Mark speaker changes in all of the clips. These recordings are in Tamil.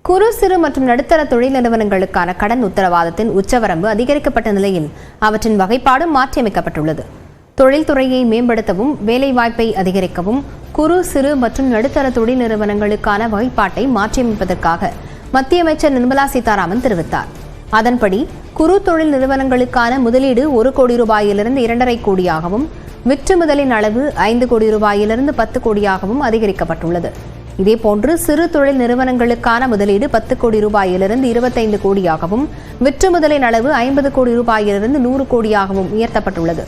Speaker 1: குறு சிறு மற்றும் நடுத்தர தொழில் நிறுவனங்களுக்கான கடன் உத்தரவாதத்தின் உச்சவரம்பு அதிகரிக்கப்பட்ட நிலையில் அவற்றின் வகைப்பாடு மாற்றியமைக்கப்பட்டுள்ளது. தொழில்துறையை மேம்படுத்தவும் வேலைவாய்ப்பை அதிகரிக்கவும் குறு சிறு மற்றும் நடுத்தர தொழில் நிறுவனங்களுக்கான வகைப்பாட்டை மாற்றியமைப்பதற்காக மத்திய அமைச்சர் நிர்மலா சீதாராமன் தெரிவித்தார். அதன்படி குறு தொழில் நிறுவனங்களுக்கான முதலீடு 1 கோடி ரூபாயிலிருந்து 2.5 கோடியாகவும் விற்றுமுதலின் அளவு 5 கோடி ரூபாயிலிருந்து 10 கோடியாகவும் அதிகரிக்கப்பட்டுள்ளது. இதேபோன்று சிறு தொழில் நிறுவனங்களுக்கான முதலீடு 10 கோடி ரூபாயிலிருந்து 25 கோடியாகவும் விற்றுமுதலின் அளவு 50 கோடி ரூபாயிலிருந்து 100 கோடியாகவும் உயர்த்தப்பட்டுள்ளது.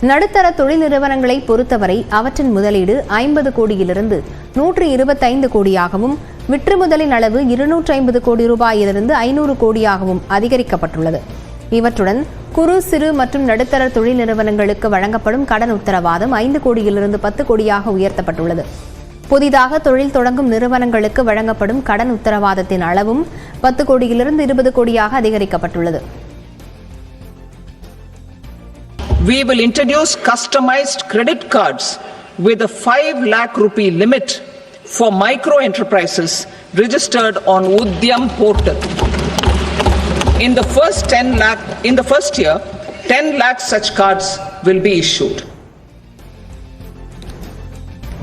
Speaker 1: நடுத்தர தொழில் நிறுவனங்களை பொறுத்தவரை அவற்றின் முதலீடு 50 கோடியிலிருந்து 125 கோடியாகவும் விற்றுமுதலின் அளவு 250 கோடி ரூபாயிலிருந்து 500 கோடியாகவும் அதிகரிக்கப்பட்டுள்ளது. இவற்றுடன் குறு சிறு மற்றும் நடுத்தர தொழில் நிறுவனங்களுக்கு வழங்கப்படும் கடன் உத்தரவாதம் 5 கோடியிலிருந்து 10 கோடியாக உயர்த்தப்பட்டுள்ளது. புதிதாக தொழில் தொடங்கும் நிறுவனங்களுக்கு வழங்கப்படும் கடன் உத்தரவாதத்தின் அளவும் 10 கோடியிலிருந்து 20 கோடியாக அதிகரிக்கப்பட்டுள்ளது.
Speaker 2: We will introduce customized credit cards with a 5 lakh rupee limit for micro enterprises registered on Udyam portal. In the first year, 10 lakh such cards will be issued.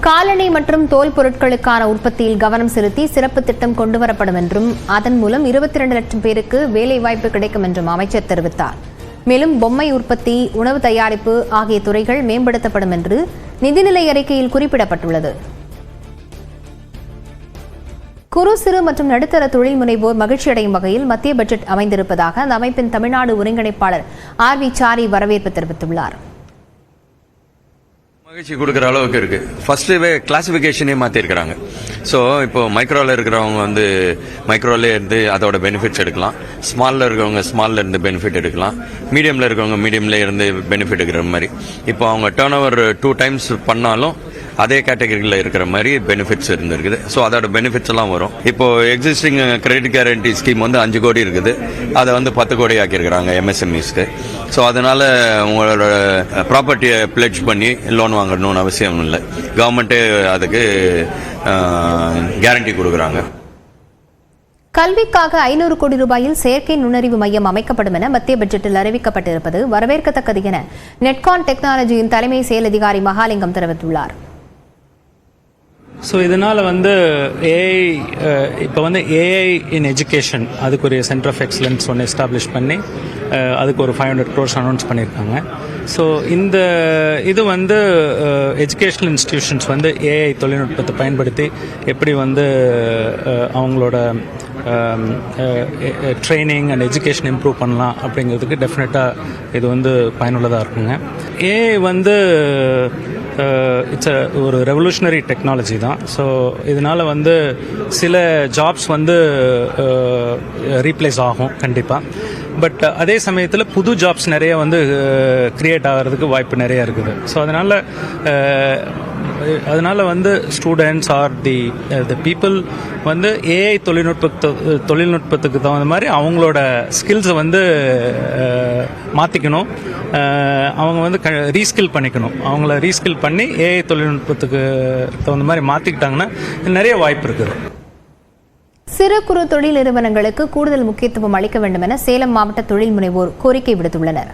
Speaker 1: காலணி மற்றும் தோல் பொருட்களுக்கான உற்பத்தியில் கவனம் செலுத்தி சிறப்பு திட்டம் கொண்டுவரப்படும் என்றும் அதன் மூலம் 22 லட்சம் பேருக்கு வேலைவாய்ப்பு கிடைக்கும் என்றும் அமைச்சர் தெரிவித்தார். மேலும் பொம்மை உற்பத்தி, உணவு தயாரிப்பு ஆகிய துறைகள் மேம்படுத்தப்படும் என்று நிதிநிலை அறிக்கையில் குறிப்பிடப்பட்டுள்ளது. குறு சிறு மற்றும் நடுத்தர தொழில் முனைவோர் மகிழ்ச்சியடையும் வகையில் மத்திய பட்ஜெட் அமைந்திருப்பதாக அந்த அமைப்பின் தமிழ்நாடு ஒருங்கிணைப்பாளர் RV சாரி வரவேற்பு தெரிவித்துள்ளார்.
Speaker 3: மகிழ்ச்சி கொடுக்குற அளவுக்கு இருக்கு. ஃபர்ஸ்ட்வே கிளாசிபிகேஷனே மாற்றிருக்கிறாங்க. ஸோ இப்போ மைக்ரோவில் இருக்கிறவங்க வந்து மைக்ரோலே இருந்து அதோட பெனிஃபிட்ஸ் எடுக்கலாம், ஸ்மாலில் இருக்கிறவங்க ஸ்மாலில் இருந்து பெனிஃபிட் எடுக்கலாம், மீடியமில் இருக்கிறவங்க மீடியம்ல இருந்து பெனிஃபிட் எடுக்கிற மாதிரி. இப்போ அவங்க டர்ன் ஓவர் 2 times பண்ணாலும் அதே கேட்டகரியில் இருக்கிற மாதிரி பெனிஃபிட்ஸ் இருந்திருக்குது. ஸோ அதோட பெனிஃபிட்ஸ் எல்லாம் வரும். இப்போ எக்ஸிஸ்டிங் கிரெடிட் கேரண்டி ஸ்கீம் வந்து 5 கோடி இருக்குது, அதை வந்து 10 கோடி ஆக்கியிருக்கிறாங்க MSMEஸ்க்கு. ஸோ அதனால உங்களோட ப்ராப்பர்ட்டியை பிளெட்ஜ் பண்ணி லோன் வாங்கணும்னு அவசியம் இல்லை, கவர்மெண்ட்டே அதுக்கு கேரண்டி கொடுக்குறாங்க.
Speaker 1: கல்விக்காக 500 கோடி ரூபாயில் செயற்கை நுண்ணறிவு மையம் அமைக்கப்படும் என மத்திய பட்ஜெட்டில் அறிவிக்கப்பட்டிருப்பது வரவேற்கத்தக்கது என நெட்கான் டெக்னாலஜியின் தலைமை செயல் அதிகாரி மகாலிங்கம் தெரிவித்துள்ளார்.
Speaker 4: ஸோ இதனால் வந்து இப்போ வந்து ஏஐ இன் எஜுகேஷன் அதுக்கு ஒரு சென்டர் ஆஃப் எக்ஸலன்ஸ் ஒன்று எஸ்டாப்ளிஷ் பண்ணி அதுக்கு ஒரு 500 crores அனௌன்ஸ் பண்ணியிருக்காங்க. ஸோ இந்த இது வந்து எஜுகேஷனல் இன்ஸ்டிடியூஷன்ஸ் வந்து ஏஐ தொழில்நுட்பத்தை பயன்படுத்தி எப்படி வந்து அவங்களோட ட்ரைனிங் அண்ட் எஜுகேஷன் இம்ப்ரூவ் பண்ணலாம் அப்படிங்கிறதுக்கு டெஃபினட்டாக இது வந்து பயனுள்ளதாக இருக்குங்க. ஏஐ வந்து இட்ஸ் ஒரு ரெவல்யூஷனரி டெக்னாலஜி தான். ஸோ இதனால் வந்து சில ஜாப்ஸ் வந்து ரீப்ளேஸ் ஆகும் கண்டிப்பாக. பட் அதே சமயத்தில் புது ஜாப்ஸ் நிறைய வந்து கிரியேட் ஆகிறதுக்கு வாய்ப்பு நிறைய இருக்குது. ஸோ அதனால் வந்து ஸ்டூடெண்ட்ஸ் ஆர் தி பீப்புள் வந்து ஏஐ தொழில்நுட்பத்துக்கு தகுந்த மாதிரி அவங்களோட ஸ்கில்ஸை வந்து மாற்றிக்கணும், அவங்க வந்து ரீஸ்கில் பண்ணிக்கணும். அவங்கள ரீஸ்கில் பண்ணி ஏஐ தொழில்நுட்பத்துக்கு தகுந்த மாதிரி மாற்றிக்கிட்டாங்கன்னா நிறைய வாய்ப்பு இருக்குது.
Speaker 1: சிறு குறு தொழில் நிறுவனங்களுக்கு கூடுதல் முக்கியத்துவம் அளிக்க வேண்டும் என சேலம் மாவட்ட தொழில் முனைவோர் கோரிக்கை விடுத்துள்ளனர்.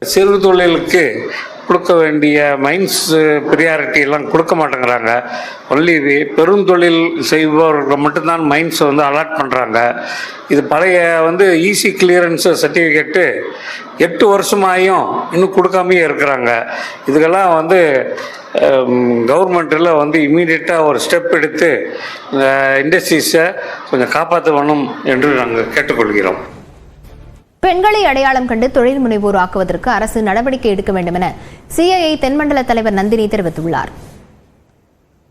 Speaker 5: சிறு தொழிலுக்கு கொடுக்க வேண்டிய மைன்ஸ் ப்ரியாரிட்டி எல்லாம் கொடுக்க மாட்டேங்கிறாங்க. ஒன்லி பெருந்தொழில் செய்பவர்களுக்கு மட்டும்தான் மைன்ஸ் வந்து அலாட் பண்ணுறாங்க. இது பழைய வந்து ஈசி கிளியரன்ஸ் சர்டிஃபிகேட்டு 8 வருஷமாயும் இன்னும் கொடுக்காமையே இருக்கிறாங்க. இதுக்கெல்லாம் வந்து கவர்மெண்ட்டில் வந்து இமீடியட்டாக ஒரு ஸ்டெப் எடுத்து இண்டஸ்ட்ரீஸை கொஞ்சம் காப்பாற்ற வேணும் என்று நாங்கள் கேட்டுக்கொள்கிறோம்.
Speaker 1: பெண்களை அடையாளம் கண்டு தொழில் முனைவோர் ஆக்குவதற்கு அரசு நடவடிக்கை எடுக்க வேண்டும் என CII தென்மண்டல தலைவர் நந்தினி தெரிவித்துள்ளார்.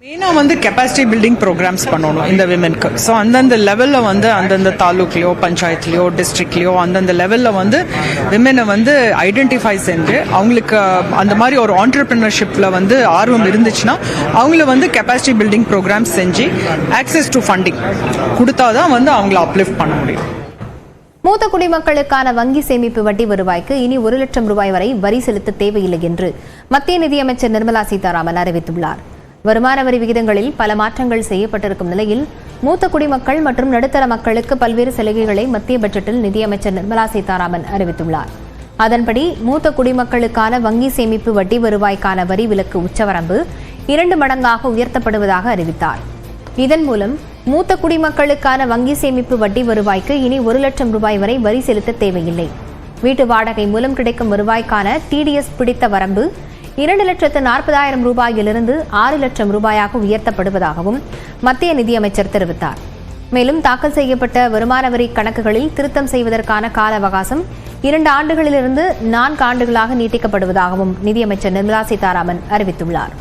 Speaker 6: மெயினாக வந்து கெப்பாசிட்டி பில்டிங் ப்ரோக்ராம்ஸ் பண்ணணும் இந்த விமென்க்கு. ஸோ அந்தந்த லெவலில் வந்து அந்தந்த தாலுக்லையோ பஞ்சாயத்துலையோ டிஸ்ட்ரிக்ட்லையோ அந்தந்த லெவலில் வந்து விமெனை வந்து ஐடென்டிஃபை செஞ்சு அவங்களுக்கு அந்த மாதிரி ஒரு ஆண்டர்பிரினர்ஷிப்பில் வந்து ஆர்வம் இருந்துச்சுன்னா அவங்கள வந்து கெப்பாசிட்டி பில்டிங் ப்ரோக்ராம்ஸ் செஞ்சு ஆக்சஸ் டு ஃபண்டிங் கொடுத்தாதான் வந்து அவங்கள அப்லிஃப்ட் பண்ண முடியும்.
Speaker 1: மூத்த குடிமக்களுக்கான வங்கி சேமிப்பு வட்டி வருவாய்க்கு இனி 1 லட்சம் ரூபாய் வரை வரி செலுத்த தேவையில்லை என்று மத்திய நிதியமைச்சர் நிர்மலா சீதாராமன் அறிவித்துள்ளார். வருமான வரி விகிதங்களில் பல மாற்றங்கள் செய்யப்பட்டிருக்கும் நிலையில் மூத்த குடிமக்கள் மற்றும் நடுத்தர மக்களுக்கு பல்வேறு சலுகைகளை மத்திய பட்ஜெட்டில் நிதியமைச்சர் நிர்மலா சீதாராமன் அறிவித்துள்ளார். அதன்படி மூத்த குடிமக்களுக்கான வங்கி சேமிப்பு வட்டி வருவாய்க்கான வரி விலக்கு உச்சவரம்பு 2 மடங்காக உயர்த்தப்படுவதாக அறிவித்தார். இதன் மூலம் மூத்த குடிமக்களுக்கான வங்கி சேமிப்பு வட்டி வருவாய்க்கு இனி 1 லட்சம் ரூபாய் வரை வரி செலுத்த தேவையில்லை. வீட்டு வாடகை மூலம் கிடைக்கும் வருவாய்க்கான டிடிஎஸ் பிடித்த வரம்பு 2,40,000 ரூபாயிலிருந்து 6 லட்சம் ரூபாயாக உயர்த்தப்படுவதாகவும் மத்திய நிதியமைச்சர் தெரிவித்தார். மேலும் தாக்கல் செய்யப்பட்ட வருமான வரி கணக்குகளில் திருத்தம் செய்வதற்கான கால அவகாசம் 2 ஆண்டுகளிலிருந்து 4 ஆண்டுகளாக நீட்டிக்கப்படுவதாகவும் நிதியமைச்சர் நிர்மலா சீதாராமன் அறிவித்துள்ளார்.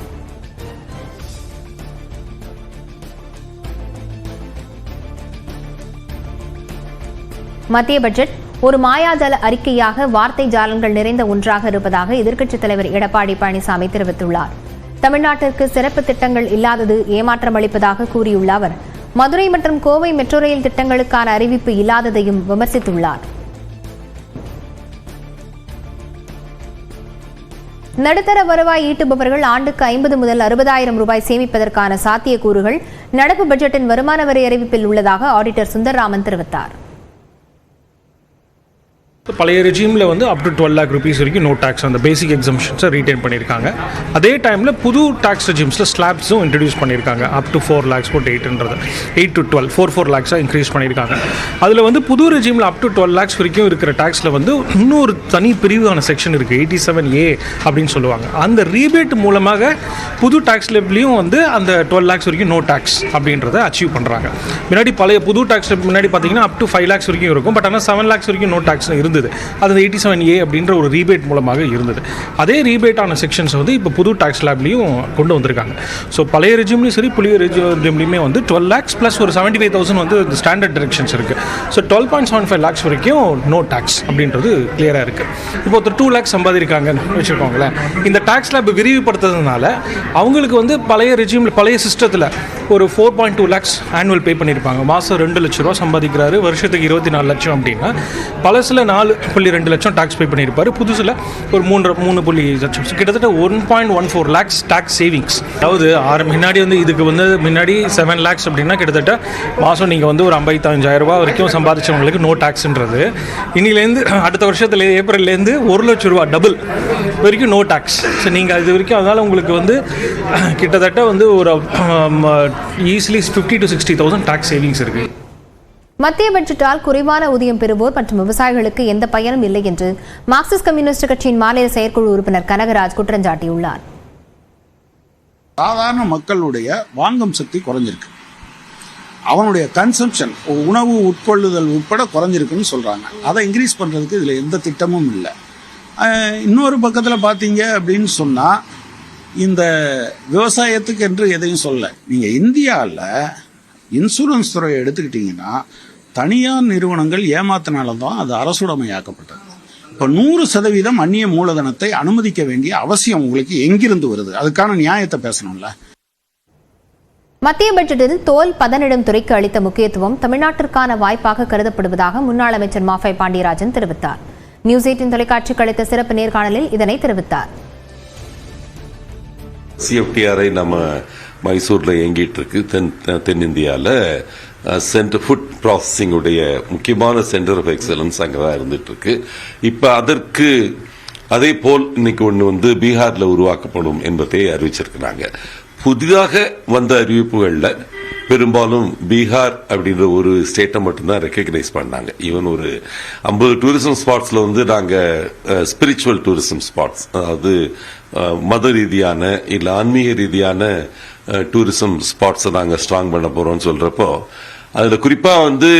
Speaker 1: மத்திய பட்ஜெட் ஒரு மாயாஜால அறிக்கையாக வார்த்தை ஜாலங்கள் நிறைந்த ஒன்றாக இருப்பதாக எதிர்க்கட்சித் தலைவர் எடப்பாடி பழனிசாமி தெரிவித்துள்ளார். தமிழ்நாட்டிற்கு சிறப்பு திட்டங்கள் இல்லாதது ஏமாற்றம் அளிப்பதாக கூறியுள்ள அவர் மதுரை மற்றும் கோவை மெட்ரோ ரயில் திட்டங்களுக்கான அறிவிப்பு இல்லாததையும் விமர்சித்துள்ளார். நடுத்தர வருவாய் ஈட்டுபவர்கள் ஆண்டுக்கு 50 முதல் 60,000 ரூபாய் சேமிப்பதற்கான சாத்தியக்கூறுகள் நடப்பு பட்ஜெட்டின் வருமான வரி அறிவிப்பில் உள்ளதாக ஆடிட்டர் சுந்தர்ராமன் தெரிவித்தார்.
Speaker 7: பழைய ரெஜிமில் வந்து அப் டு 12 lakh rupees வரைக்கும் நோ டேக்ஸ் அந்த பேசிக் எக்ஸம்ஷன்ஸை ரீடைன் பண்ணியிருக்காங்க. அதே டைமில் புது டேக்ஸ் ரெஜிம்ஸில் ஸ்லாப்ஸும் இன்ட்ரடியூஸ் பண்ணியிருக்காங்க. அப் டு 4 lakhs போட்டு 8 to 12 4 lakhs இன்க்ரீஸ் பண்ணியிருக்காங்க. அதில் வந்து புது ரெஜிமில் அப் டு 12 lakhs வரைக்கும் இருக்கிற டேக்ஸில் வந்து இன்னொரு தனி பிரிவான செக்ஷன் இருக்குது, 87A அப்படின்னு சொல்லுவாங்க. அந்த ரீபேட் மூலமாக புது டேக்ஸ் லெவலையும் வந்து அந்த 12 lakhs வரைக்கும் நோ டேக்ஸ் அப்படின்றத அச்சீவ் பண்ணுறாங்க. முன்னாடி பழைய புது டேக்ஸ் முன்னாடி பார்த்தீங்கன்னா அப் டு 5 lakhs வரைக்கும் இருக்கும். பட் ஆனால் 7 lakhs வரைக்கும் நோ டேக்ஸ் இருந்தது. அது 87A அப்படின்ற ஒரு ரீபேட் மூலமாக இருந்தது. அதே ரீபேட்டான செக்ஷன்ஸ் வந்து இப்போ புது டாக்ஸ் ஸ்லாப்லையும் கொண்டு வந்திருக்காங்க. ஸோ பழைய ரெஜிம்லையும் சரி புதிய ரெஜிம்லையுமே வந்து 12 lakhs ப்ளஸ் ஒரு 75,000 வந்து ஸ்டாண்டர்ட் டிரெக்ஷன்ஸ் இருக்குது. ஸோ 12.75 lakhs வரைக்கும் நோ டேக்ஸ் அப்படின்றது கிளியராக இருக்குது. இப்போ ஒருத்தர் 2 lakhs சம்பாதிருக்காங்கன்னு வச்சுருக்கோங்களேன். இந்த டாக்ஸ் ஸ்லாப் விரிவுபடுத்துறதுனால அவங்களுக்கு வந்து பழைய ரெஜிமில் பழைய சிஸ்டத்தில் ஒரு 4.2 lakhs ஆனுவல் பே பண்ணியிருப்பாங்க. மாதம் 2 லட்ச ரூபா சம்பாதிக்கிறாரு, வருஷத்துக்கு 24 லட்சம் அப்படின்னா பழசில் 4.2 லட்சம் டாக்ஸ் பே பண்ணியிருப்பாரு, புதுசில் ஒரு 3.3 லட்சம், கிட்டத்தட்ட 1.14 lakhs டாக்ஸ் சேவிங்ஸ். அதாவது முன்னாடி வந்து இதுக்கு வந்து முன்னாடி 7 lakhs அப்படின்னா கிட்டத்தட்ட மாதம் நீங்கள் வந்து ஒரு 55,000 ரூபா வரைக்கும் சம்பாதிச்சவங்களுக்கு நோ டாக்ஸ்ன்றது இன்னிலேருந்து அடுத்த வருஷத்துல ஏப்ரல்லேருந்து 1 லட்சம் ரூபா டபுள் வரைக்கும் நோ டாக்ஸ். ஸோ நீங்கள் இது வரைக்கும் அதனால் உங்களுக்கு வந்து கிட்டத்தட்ட வந்து ஒரு ஈஸிலி 50,000 to 60,000 டாக்ஸ் சேவிங்ஸ் இருக்குது.
Speaker 1: மத்திய பட்ஜெட்டால் குறைவான ஊதியம் பெறுவோர் மற்றும் விவசாயிகளுக்கு எந்த பயனும் இல்லை என்று மார்க்சிஸ்ட் கம்யூனிஸ்ட் கட்சியின் மாநில செயற்குழு உறுப்பினர் கனகராஜ் குற்றம் சாட்டியுள்ளார்.
Speaker 8: சாதாரண மக்களுடைய வாங்கும் சக்தி குறைஞ்சிருக்கு, அவனுடைய கன்சம்ஷன் உணவு உட்கொள்ளுதல் உட்பட குறைஞ்சிருக்குன்னு சொல்றாங்க. அதை இன்க்ரீஸ் பண்றதுக்கு இதுல எந்த திட்டமும் இல்லை. இன்னொரு பக்கத்தில் பார்த்தீங்க அப்படின்னு சொன்னா இந்த விவசாயத்துக்கு என்று எதையும் சொல்ல. நீங்க இந்தியாவில் இன்சூரன்ஸ் துறையை எடுத்துக்கிட்டீங்கன்னா தனியார் நிறுவனங்கள் ஏமாத்தினால தான் அது அரசுடைமையாக்கப்பட்டது. இப்போ 100% அந்நிய மூலதனத்தை அனுமதிக்க வேண்டிய அவசியம் உங்களுக்கு எங்கிருந்து வருது? அதுக்கான நியாயத்தை பேசணும்ல.
Speaker 1: மத்திய பட்ஜெட்டில் தோல் பதனிடும் துறைக்கு அளித்த முக்கியத்துவம் தமிழ்நாட்டிற்கான வாய்ப்பாக கருதப்படுவதாக முன்னாள் அமைச்சர் மாஃபை பாண்டியராஜன் தெரிவித்தார். நியூஸ் 18 தொலைக்காட்சிக்கு அளித்த சிறப்பு நேர்காணலில் இதனை தெரிவித்தார்.
Speaker 9: சிஎஃப்டிஆரை நம்ம மைசூரில் இயங்கிட்டு இருக்கு. தென்னிந்தியாவில் சென்டர் ஃபுட் ப்ராசஸிங் உடைய முக்கியமான சென்டர் ஆஃப் எக்ஸலன்ஸ் அங்கே தான் இருந்துட்டு இருக்கு. இப்போ அதற்கு அதே போல் இன்னைக்கு ஒன்று வந்து பீகாரில் உருவாக்கப்படும் என்பதை அறிவிச்சிருக்கிறாங்க. புதிதாக வந்த அறிவிப்புகளில் பெரும்பாலும் பீகார் அப்படின்ற ஒரு ஸ்டேட்டை மட்டும்தான் ரெக்கக்னைஸ் பண்ணாங்க. ஈவன் ஒரு 50 டூரிசம் ஸ்பாட்ஸ்ல வந்து நாங்கள் ஸ்பிரிச்சுவல் டூரிசம் ஸ்பாட்ஸ், அதாவது மத ரீதியான இல்லை ஆன்மீக ரீதியான டூரிசம் ஸ்பாட்ஸை நாங்கள் ஸ்ட்ராங் பண்ண போறோம்னு சொல்றப்போ அதில் குறிப்பாக வந்து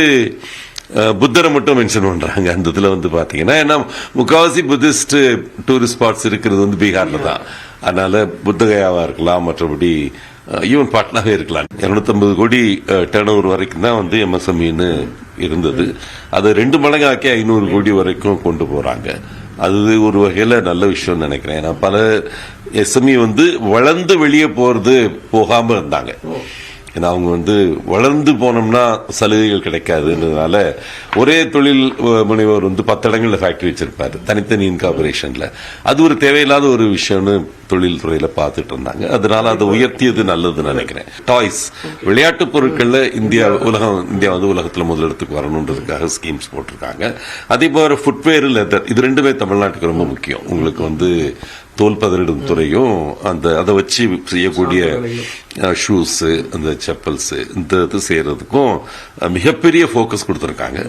Speaker 9: புத்தரை மட்டும் மென்ஷன் பண்றாங்க. அந்த இதில் வந்து பார்த்தீங்கன்னா ஏன்னா முக்காவாசி புத்திஸ்ட் டூரிஸ்ட் ஸ்பாட்ஸ் இருக்கிறது வந்து பீகாரில் தான். அதனால புத்தகயாவா இருக்கலாம், மற்றபடி ஈவன் பாட்னாவே இருக்கலாம். 250 கோடி டர்ன் ஓவர் வரைக்கும் தான் வந்து எம்எஸ்எம்இன்னு இருந்தது. அதை 2 மடங்காக்கி 500 கோடி வரைக்கும் கொண்டு போறாங்க. அது ஒரு வகையில் நல்ல விஷயம் நினைக்கிறேன். ஏன்னா பல எஸ்எம்இ வந்து வளர்ந்து வெளியே போகாம இருந்தாங்க. ஏன்னா அவங்க வந்து வளர்ந்து போனோம்னா சலுகைகள் கிடைக்காதுன்றதுனால ஒரே தொழில் முனைவர் வந்து 10 இடங்கள்ல ஃபேக்டரி வச்சிருப்பாரு தனித்தனி இன்கார்பரேஷன்ல. அது ஒரு தேவையில்லாத ஒரு விஷயம்னு தொழில் துறையில பார்த்துட்டு இருந்தாங்க. அதனால அதை உயர்த்தியது நல்லதுன்னு நினைக்கிறேன். டாய்ஸ் விளையாட்டு பொருட்கள்ல இந்தியா வந்து உலகத்துல முதலிடத்துக்கு வரணுன்றதுக்காக ஸ்கீம்ஸ் போட்டிருக்காங்க. அதே போல ஃபுட்வேர், லெதர், இது ரெண்டுமே தமிழ்நாட்டுக்கு ரொம்ப முக்கியம். உங்களுக்கு வந்து தோல் பதனிடும் துறையும் அதை வச்சு செய்யக்கூடிய ஷூஸ், அந்த செப்பல்ஸ், இந்த இது செய்யறதுக்கும் மிகப்பெரிய ஃபோக்கஸ் கொடுத்துருக்காங்க.